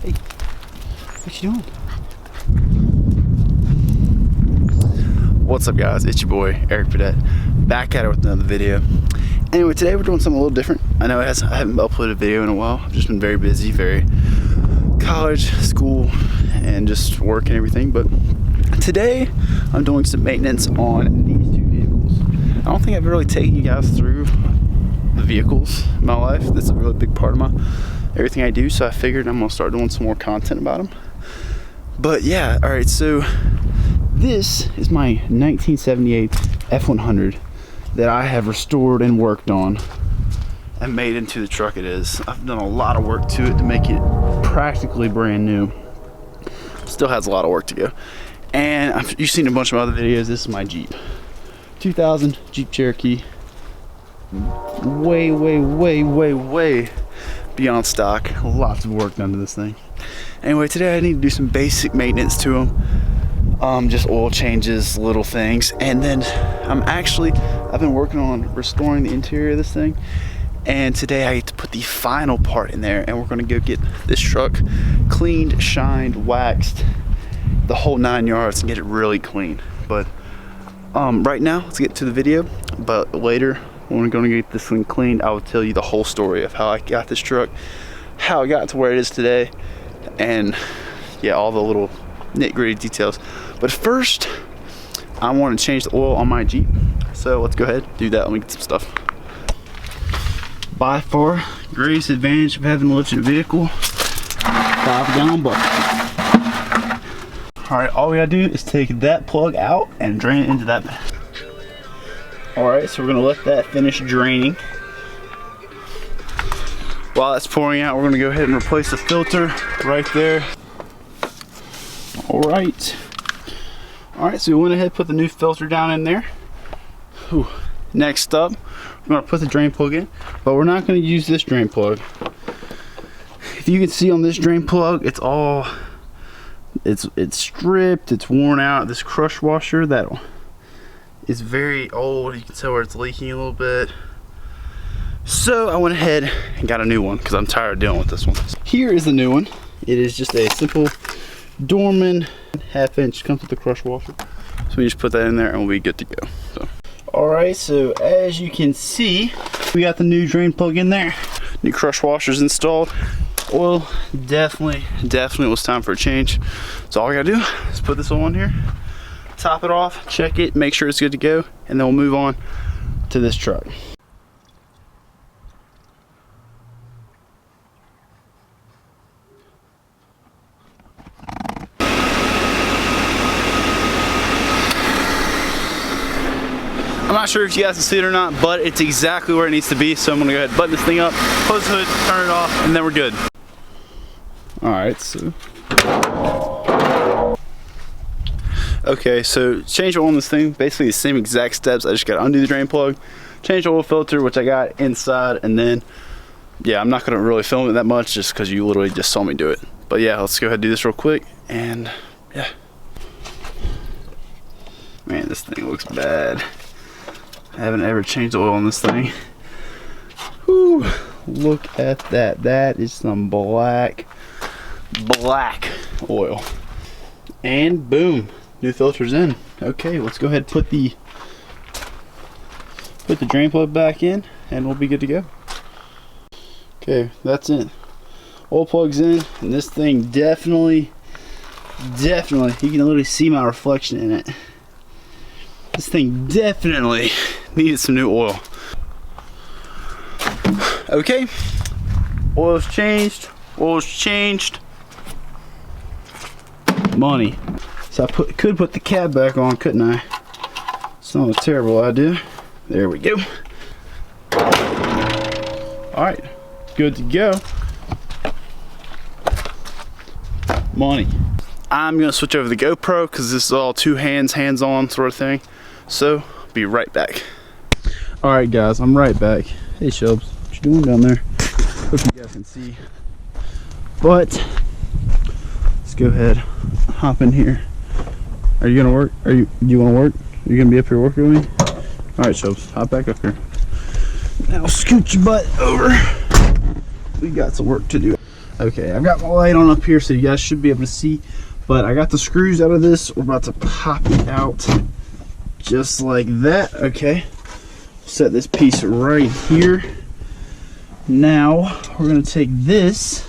Hey, what you doing? What's up, guys? It's your boy r.i.p, back at it with another video. Anyway, today we're doing something a little different. I know I haven't uploaded a video in a while. I've just been very busy, very college, school, and just work and everything. But today I'm doing some maintenance on these two vehicles. I don't think I've really taken you guys through the vehicles in my life. That's a really big part of everything I do, so I figured I'm gonna start doing some more content about them. But yeah, all right, so this is my 1978 F-100 that I have restored and worked on and made into the truck it is. I've done a lot of work to it to make it practically brand new. Still has a lot of work to go. And you've seen a bunch of other videos. This is my Jeep. 2000 Jeep Cherokee. Way beyond stock. Lots of work done to this thing. Anyway, today I need to do some basic maintenance to them. Just oil changes, little things. And then I've been working on restoring the interior of this thing. And today I get to put the final part in there, and we're gonna go get this truck cleaned, shined, waxed, the whole 9 yards, and get it really clean. But right now, let's get to the video. But later, when we're gonna get this thing cleaned, I will tell you the whole story of how I got this truck, how I got to where it is today, and yeah, all the little nitty-gritty details. But first, I want to change the oil on my Jeep. So let's go ahead and do that. Let me get some stuff. By far, greatest advantage of having a lifted vehicle, 5-gallon bucket. All right, all we gotta do is take that plug out and drain it into that. All right, so we're gonna let that finish draining. While that's pouring out, we're gonna go ahead and replace the filter right there. All right, so we went ahead and put the new filter down in there. Whew. Next up, we're gonna put the drain plug in, but we're not gonna use this drain plug. If you can see on this drain plug, it's stripped, it's worn out. This crush washer that is very old, you can tell where it's leaking a little bit. So I went ahead and got a new one because I'm tired of dealing with this one. Here is the new one. It is just a simple Dorman 1/2 inch, comes with the crush washer. So we just put that in there and we'll be good to go. So. All right, so as you can see, we got the new drain plug in there. New crush washers installed. Oil definitely was time for a change. So all I gotta do is put this on here, top it off, check it, make sure it's good to go, and then we'll move on to this truck. I'm not sure if you guys can see it or not, but it's exactly where it needs to be. So I'm gonna go ahead and button this thing up, close the hood, turn it off, and then we're good. All right, so. Okay, so change oil on this thing, basically the same exact steps. I just gotta undo the drain plug, change the oil filter, which I got inside, and then, yeah, I'm not gonna really film it that much just because you literally just saw me do it. But yeah, let's go ahead and do this real quick, and yeah. Man, this thing looks bad. I haven't ever changed the oil on this thing. Whew, look at that. That is some black oil. And boom, new filter's in. Okay, let's go ahead and put the drain plug back in and we'll be good to go. Okay, that's in. Oil plug's in, and this thing definitely, you can literally see my reflection in it. This thing definitely needed some new oil. Okay, oil's changed. Money. So I could put the cab back on, couldn't I? It's not a terrible idea. There we go. All right, good to go. Money. I'm gonna switch over the GoPro because this is all two hands-on sort of thing. So, be right back. All right, guys, I'm right back. Hey, Shubs, what you doing down there? Hope you guys can see. But let's go ahead, hop in here. Are you gonna work? Do you want to work? Are you gonna be up here working with me? All right, Shubs, hop back up here. Now scoot your butt over. We got some work to do. Okay, I've got my light on up here so you guys should be able to see, but I got the screws out of this. We're about to pop it out just like that. Okay, set this piece right here. Now we're gonna take this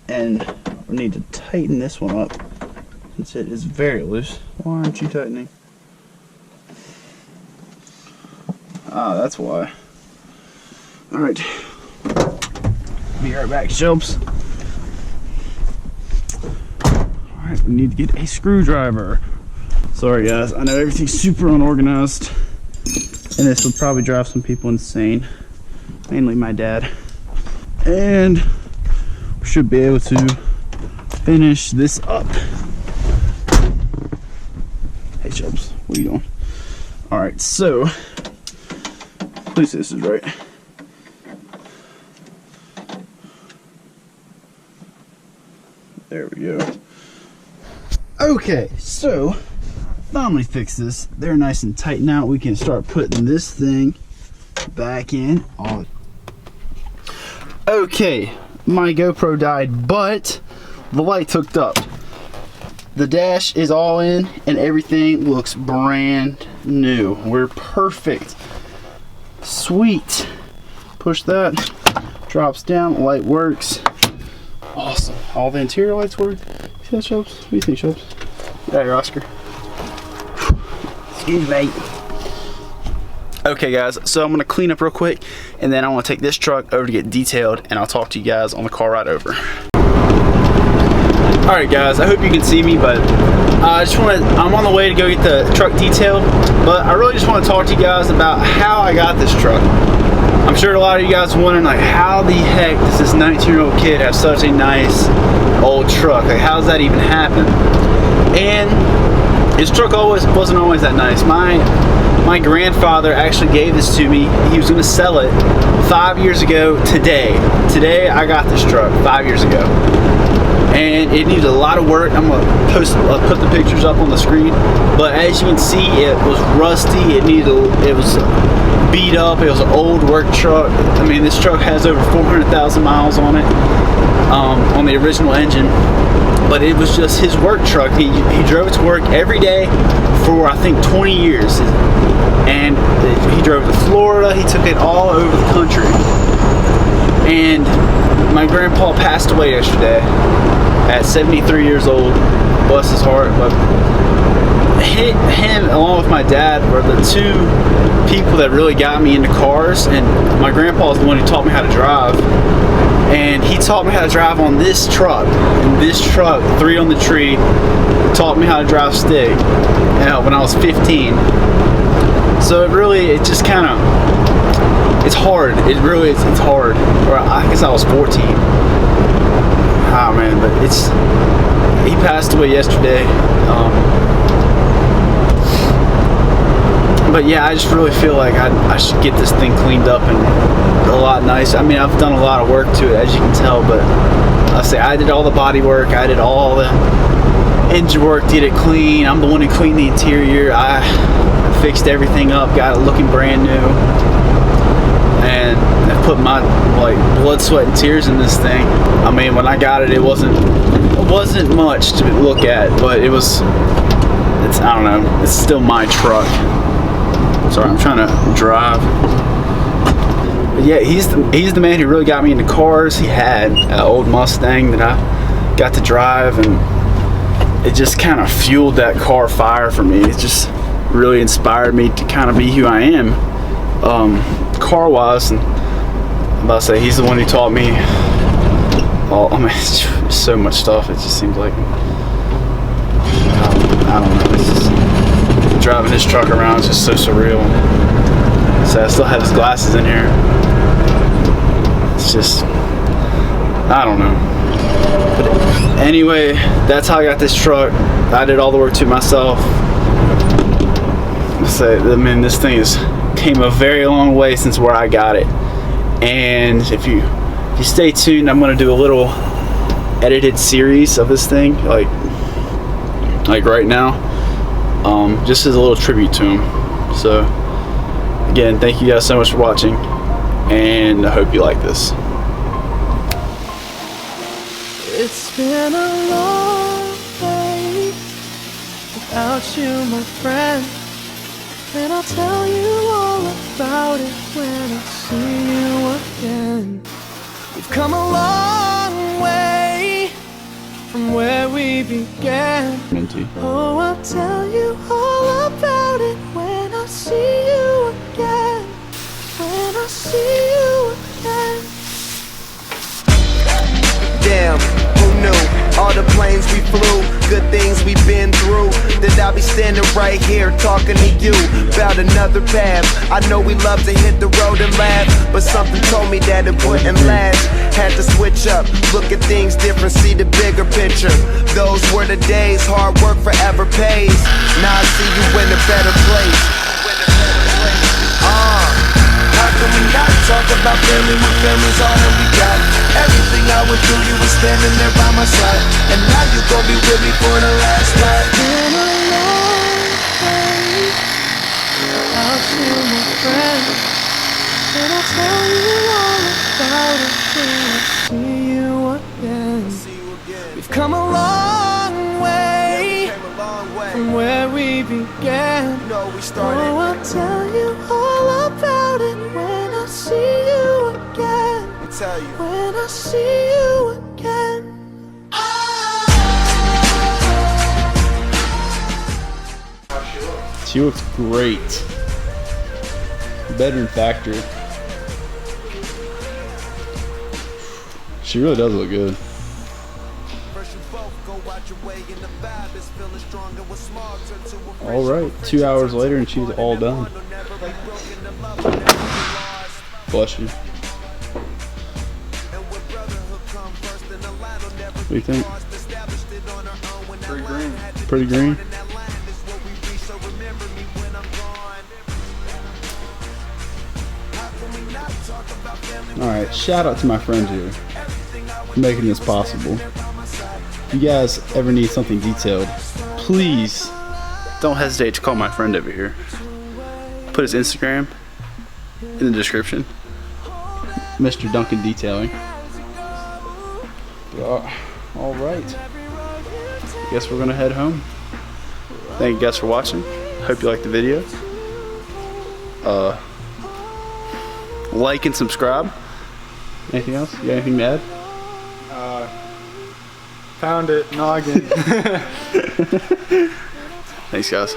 and we need to tighten this one up since it is very loose. Why aren't you tightening? Ah, that's why. All right, be right back, Shelps. All right, we need to get a screwdriver. Sorry guys, I know everything's super unorganized and this would probably drive some people insane, mainly my dad. And we should be able to finish this up. Hey Shelps, what are you doing? All right, so please say this is right. There we go. Okay, so finally fix this. They're nice and tight now. We can start putting this thing back in. Okay, my GoPro died, but the light's hooked up. The dash is all in and everything looks brand new. We're perfect. Sweet. Push that, drops down, light works. Awesome. All the interior lights work. See that, Shelps? What do you think, Shelps? Get out here, Oscar. Excuse me. Okay guys, so I'm gonna clean up real quick and then I wanna take this truck over to get detailed and I'll talk to you guys on the car ride over. Alright guys, I hope you can see me, but I'm on the way to go get the truck detailed, but I really just want to talk to you guys about how I got this truck. I'm sure a lot of you guys are wondering, like, how the heck does this 19-year-old kid have such a nice old truck? Like, how does that even happen? And his truck wasn't always that nice. My grandfather actually gave this to me. He was going to sell it 5 years ago today. Today I got this truck 5 years ago. And it needed a lot of work. I'm gonna put the pictures up on the screen. But as you can see, it was rusty. It was beat up. It was an old work truck. I mean, this truck has over 400,000 miles on it, on the original engine. But it was just his work truck. He drove it to work every day for I think 20 years. And he drove to Florida. He took it all over the country. And my grandpa passed away yesterday at 73 years old. Bless his heart. But him along with my dad were the two people that really got me into cars. And my grandpa is the one who taught me how to drive. And he taught me how to drive on this truck. And this truck, 3 on the Tree, taught me how to drive stick when I was 15. So it just kind of, it's hard. It really is. It's hard. Or I guess I was 14. Oh man, but he passed away yesterday. But yeah, I just really feel like I should get this thing cleaned up and a lot nicer. I mean, I've done a lot of work to it, as you can tell, but I'll say I did all the body work. I did all the engine work, did it clean. I'm the one who cleaned the interior. I fixed everything up, got it looking brand new. And I put my blood, sweat, and tears in this thing. I mean, when I got it, it wasn't much to look at, but I don't know, it's still my truck. Sorry, I'm trying to drive. But yeah, he's the man who really got me into cars. He had an old Mustang that I got to drive, and it just kind of fueled that car fire for me. It just really inspired me to kind of be who I am. Car wise, and I'm about to say he's the one who taught me I mean, it's so much stuff. It just seems like I don't know, it's just driving this truck around is just so surreal. So I still have his glasses in here. It's just, I don't know. But anyway, that's how I got this truck. I did all the work to myself. I mean, this thing came a very long way since where I got it. And if you stay tuned, I'm going to do a little edited series of this thing, like right now, just as a little tribute to him. So again, thank you guys so much for watching, and I hope you like this. been a long way without you, my friend. And I'll tell you all about it when I see you again. We've come a long way from where we began. Oh, I'll tell you all about it when I see you again. When I see you again. Damn, who knew? All the planes we flew, good things we've been through. That I'll be standing right here talking to you about another path. I know we love to hit the road and laugh, but something told me that it wouldn't last. Had to switch up, look at things different, see the bigger picture. Those were the days, hard work forever pays. Now I see you in a better place. How can we not talk about family when family's all that we got? Everything I went through, you were standing there by my side, and now you gon' be with me for the last ride. Been a long way without you, my friend. And I'll tell you all about it when I see you again. We've come a long way from where we began. Oh, I'll tell you all about it when I see you again. When I see you again. She looks great. Better than factory. She really does look good. Alright, 2 hours later and she's all done. Bless you. What do you think? Pretty green. Pretty green? Alright, shout out to my friends here for making this possible. If you guys ever need something detailed, please don't hesitate to call my friend over here. Put his Instagram in the description. Mr. Duncan Detailing. Alright. Guess we're gonna head home. Thank you guys for watching. Hope you liked the video. Like and subscribe. Anything else? You got anything to add? Found it, noggin. Thanks, guys.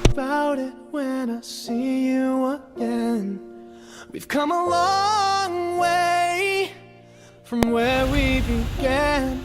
About it when I see you again. We've come a long way from where we began.